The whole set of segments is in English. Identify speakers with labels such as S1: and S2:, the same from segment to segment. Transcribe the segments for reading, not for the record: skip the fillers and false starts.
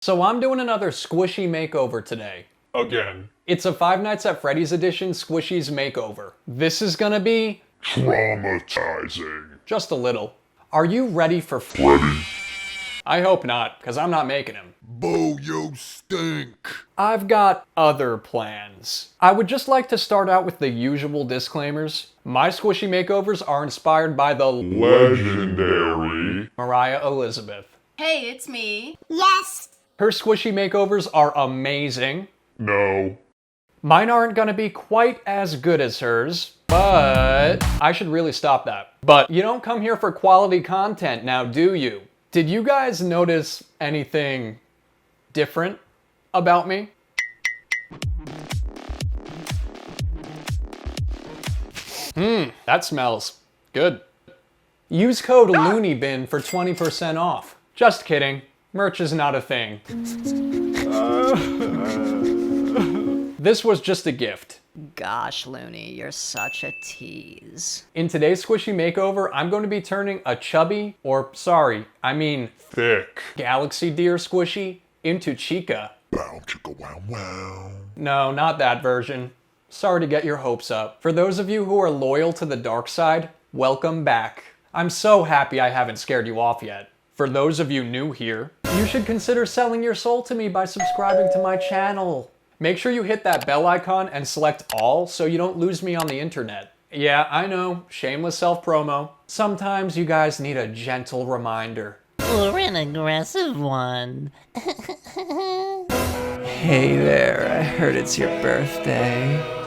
S1: So I'm doing another Squishy Makeover today.
S2: Again.
S1: It's a Five Nights at Freddy's edition Squishies Makeover. This is gonna be
S2: Traumatizing.
S1: just a little. Are you ready for
S2: Freddy.
S1: I hope not, because I'm not making him.
S2: Boo, you stink.
S1: I've got other plans. I would just like to start out with the usual disclaimers. My Squishy Makeovers are inspired by the
S2: Legendary.
S1: Moriah Elizabeth.
S3: Hey, it's me.
S4: Yes!
S1: Her Squishy Makeovers are amazing.
S2: No.
S1: Mine aren't gonna be quite as good as hers, but I should really stop that. But you don't come here for quality content now, do you? Did you guys notice anything different about me? That smells good. Use code LOONYBIN for 20% off. Just kidding. Merch is not a thing. This was just a gift.
S3: Gosh, Looney, you're such a tease.
S1: In today's Squishy Makeover, I'm going to be turning a chubby, or sorry, I mean
S2: Thick.
S1: Galaxy Deer Squishy into Chica.
S2: Bow chicka wow wow.
S1: No, not that version. Sorry to get your hopes up. For those of you who are loyal to the dark side, welcome back. I'm so happy I haven't scared you off yet. For those of you new here, you should consider selling your soul to me by subscribing to my channel. Make sure you hit that bell icon and select all so you don't lose me on the internet. Yeah, I know, shameless self-promo. Sometimes you guys need a gentle reminder.
S5: Or an aggressive one.
S6: Hey there, I heard it's your birthday.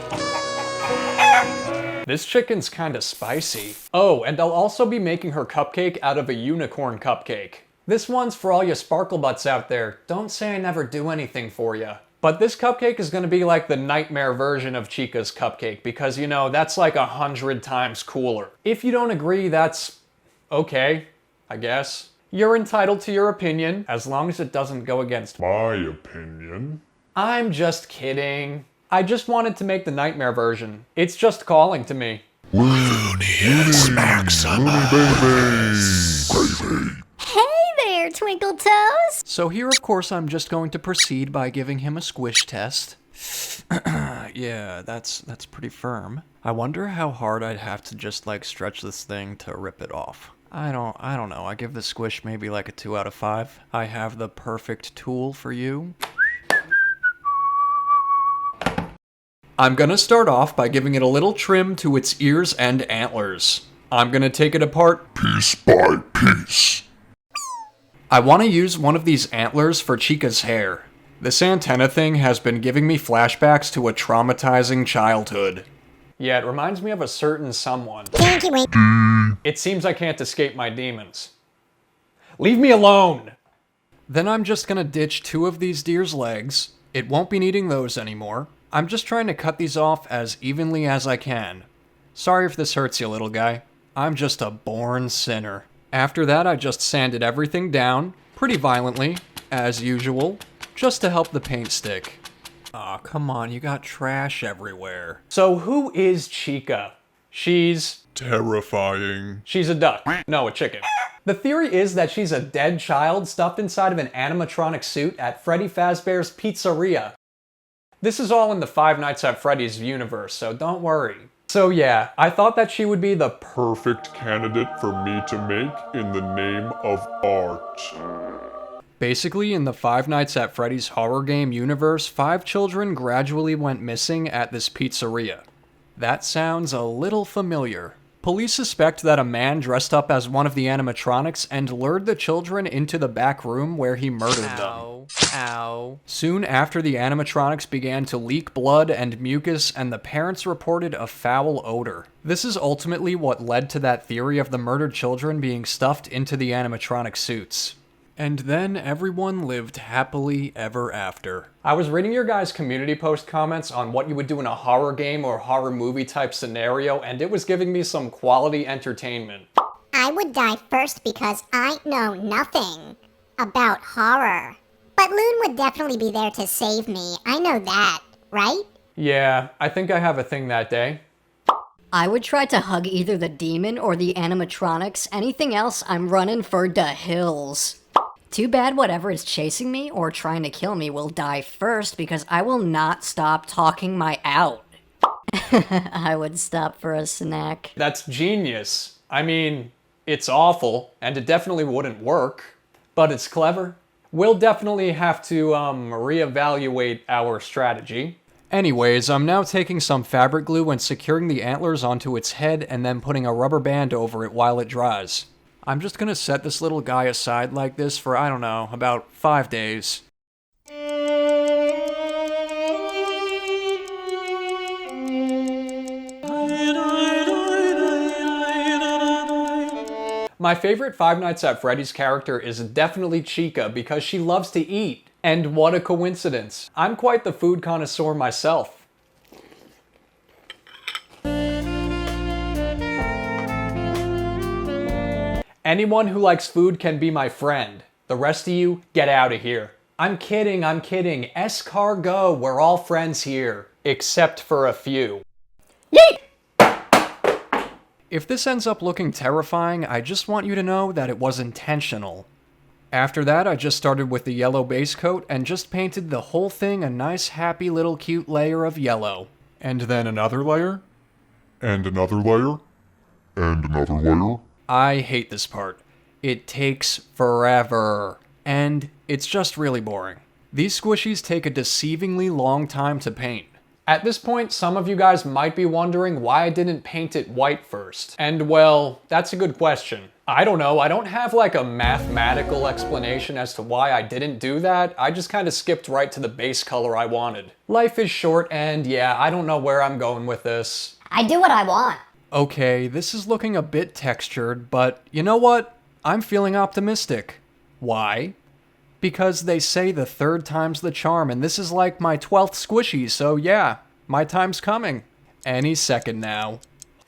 S1: This chicken's kinda spicy. Oh, and I'll also be making her cupcake out of a unicorn cupcake. This one's for all you sparkle butts out there. Don't say I never do anything for ya. But this cupcake is gonna be like the nightmare version of Chica's cupcake because, you know, that's like 100 times cooler. If you don't agree, that's okay, I guess. You're entitled to your opinion, as long as it doesn't go against
S2: My opinion.
S1: I'm just kidding. I just wanted to make the nightmare version. It's just calling to me.
S2: Smack some baby.
S4: Hey there, Twinkle Toes!
S6: So here, of course, I'm just going to proceed by giving him a squish test. Yeah, that's pretty firm. I wonder how hard I'd have to just like stretch this thing to rip it off. I don't know. I give the squish maybe like a 2 out of 5. I have the perfect tool for you. I'm gonna start off by giving it a little trim to its ears and antlers. I'm gonna take it apart
S2: Piece by piece.
S1: I want to use one of these antlers for Chica's hair. This antenna thing has been giving me flashbacks to a traumatizing childhood. Yeah, it reminds me of a certain someone.
S4: Thank you,
S1: It seems I can't escape my demons. Leave me alone! Then I'm just gonna ditch 2 of these deer's legs. It won't be needing those anymore. I'm just trying to cut these off as evenly as I can. Sorry if this hurts you, little guy. I'm just a born sinner. After that, I just sanded everything down, pretty violently, as usual, just to help the paint stick. Aw, come on, you got trash everywhere. So who is Chica? She's
S2: Terrifying.
S1: a duck. No, a chicken. The theory is that she's a dead child stuffed inside of an animatronic suit at Freddy Fazbear's Pizzeria. This is all in the Five Nights at Freddy's universe, so don't worry. So yeah, I thought that she would be the
S2: Perfect candidate for me to make in the name of art.
S1: Basically, in the Five Nights at Freddy's horror game universe, 5 children gradually went missing at this pizzeria. That sounds a little familiar. Police suspect that a man dressed up as one of the animatronics and lured the children into the back room where he murdered them.
S6: Ow.
S1: Soon after, the animatronics began to leak blood and mucus, and the parents reported a foul odor. This is ultimately what led to that theory of the murdered children being stuffed into the animatronic suits. And then everyone lived happily ever after. I was reading your guys' community post comments on what you would do in a horror game or horror movie type scenario, and it was giving me some quality entertainment.
S4: I would die first because I know nothing about horror. But Loon would definitely be there to save me. I know that, right?
S1: Yeah, I think I have a thing that day.
S3: I would try to hug either the demon or the animatronics. Anything else, I'm running for the hills. Too bad whatever is chasing me or trying to kill me will die first because I will not stop talking my out. I would stop for a snack.
S1: That's genius. I mean, it's awful, and it definitely wouldn't work, but it's clever. We'll definitely have to, reevaluate our strategy.
S6: Anyways, I'm now taking some fabric glue and securing the antlers onto its head and then putting a rubber band over it while it dries. I'm just gonna set this little guy aside like this for, I don't know, about 5 days.
S1: My favorite Five Nights at Freddy's character is definitely Chica because she loves to eat. And what a coincidence. I'm quite the food connoisseur myself. Anyone who likes food can be my friend. The rest of you, get out of here. I'm kidding. Escargot, we're all friends here. Except for a few.
S6: If this ends up looking terrifying, I just want you to know that it was intentional. After that, I just started with the yellow base coat and just painted the whole thing a nice, happy little cute layer of yellow.
S2: And then another layer. And another layer. And another layer.
S6: I hate this part. It takes forever. And it's just really boring. These squishies take a deceivingly long time to paint.
S1: At this point, some of you guys might be wondering why I didn't paint it white first. And well, that's a good question. I don't know, I don't have like a mathematical explanation as to why I didn't do that. I just kind of skipped right to the base color I wanted. Life is short and yeah, I don't know where I'm going with this.
S4: I do what I want.
S6: Okay, this is looking a bit textured, but you know what? I'm feeling optimistic. Why? Because they say the third time's the charm, and this is like my 12th squishy, so yeah, my time's coming. Any second now.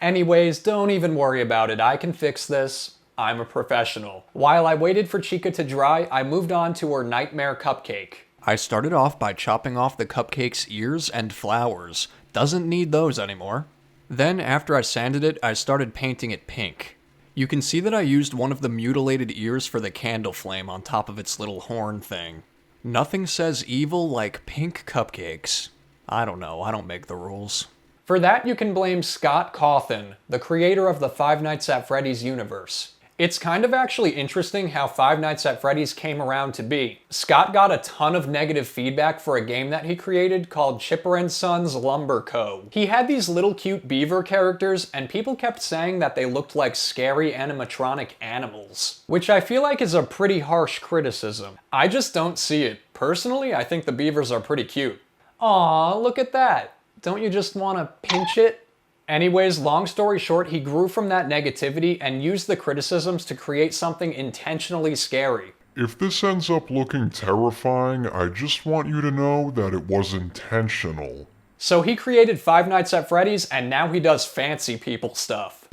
S1: Anyways, don't even worry about it, I can fix this. I'm a professional. While I waited for Chica to dry, I moved on to her nightmare cupcake.
S6: I started off by chopping off the cupcake's ears and flowers. Doesn't need those anymore. Then, after I sanded it, I started painting it pink. You can see that I used one of the mutilated ears for the candle flame on top of its little horn thing. Nothing says evil like pink cupcakes. I don't know, I don't make the rules.
S1: For that, you can blame Scott Cawthon, the creator of the Five Nights at Freddy's universe. It's kind of actually interesting how Five Nights at Freddy's came around to be. Scott got a ton of negative feedback for a game that he created called Chipper & Sons Lumber Co. He had these little cute beaver characters, and people kept saying that they looked like scary animatronic animals, which I feel like is a pretty harsh criticism. I just don't see it. Personally, I think the beavers are pretty cute. Aw, look at that. Don't you just want to pinch it? Anyways, long story short, he grew from that negativity and used the criticisms to create something intentionally scary.
S2: If this ends up looking terrifying, I just want you to know that it was intentional.
S1: So he created Five Nights at Freddy's, and now he does fancy people stuff.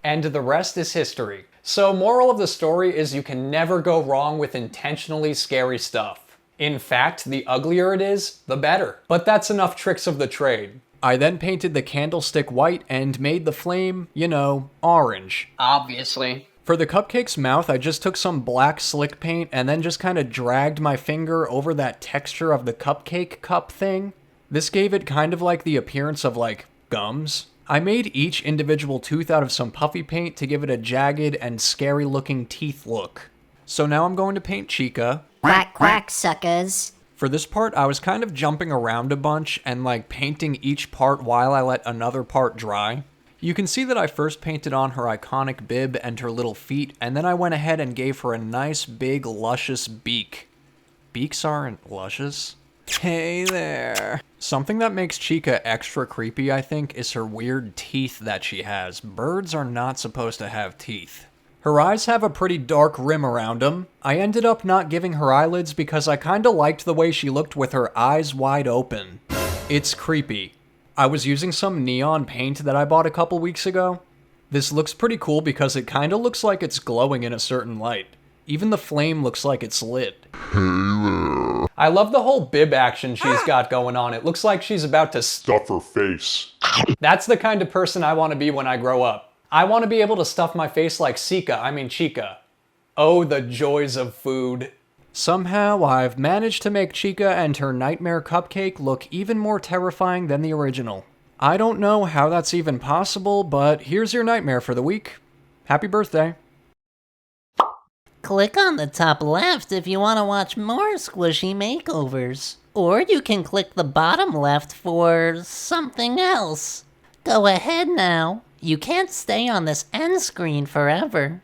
S1: And the rest is history. So moral of the story is you can never go wrong with intentionally scary stuff. In fact, the uglier it is, the better. But that's enough tricks of the trade.
S6: I then painted the candlestick white and made the flame, you know, orange.
S1: Obviously.
S6: For the cupcake's mouth, I just took some black slick paint and then just kind of dragged my finger over that texture of the cupcake cup thing. This gave it kind of like the appearance of like gums. I made each individual tooth out of some puffy paint to give it a jagged and scary looking teeth look. So now I'm going to paint Chica.
S3: Quack, quack, suckers.
S6: For this part, I was kind of jumping around a bunch and like painting each part while I let another part dry. You can see that I first painted on her iconic bib and her little feet, and then I went ahead and gave her a nice big luscious beak. Beaks aren't luscious. Hey there. Something that makes Chica extra creepy, I think, is her weird teeth that she has. Birds are not supposed to have teeth. Her eyes have a pretty dark rim around them. I ended up not giving her eyelids because I kinda liked the way she looked with her eyes wide open. It's creepy. I was using some neon paint that I bought a couple weeks ago. This looks pretty cool because it kinda looks like it's glowing in a certain light. Even the flame looks like it's lit.
S1: I love the whole bib action she's got going on. It looks like she's about to
S2: Stuff her face.
S1: That's the kind of person I want to be when I grow up. I want to be able to stuff my face like Chica. Oh, the joys of food.
S6: Somehow, I've managed to make Chica and her nightmare cupcake look even more terrifying than the original. I don't know how that's even possible, but here's your nightmare for the week. Happy birthday.
S5: Click on the top left if you want to watch more Squishy Makeovers. Or you can click the bottom left for something else. Go ahead now. You can't stay on this end screen forever.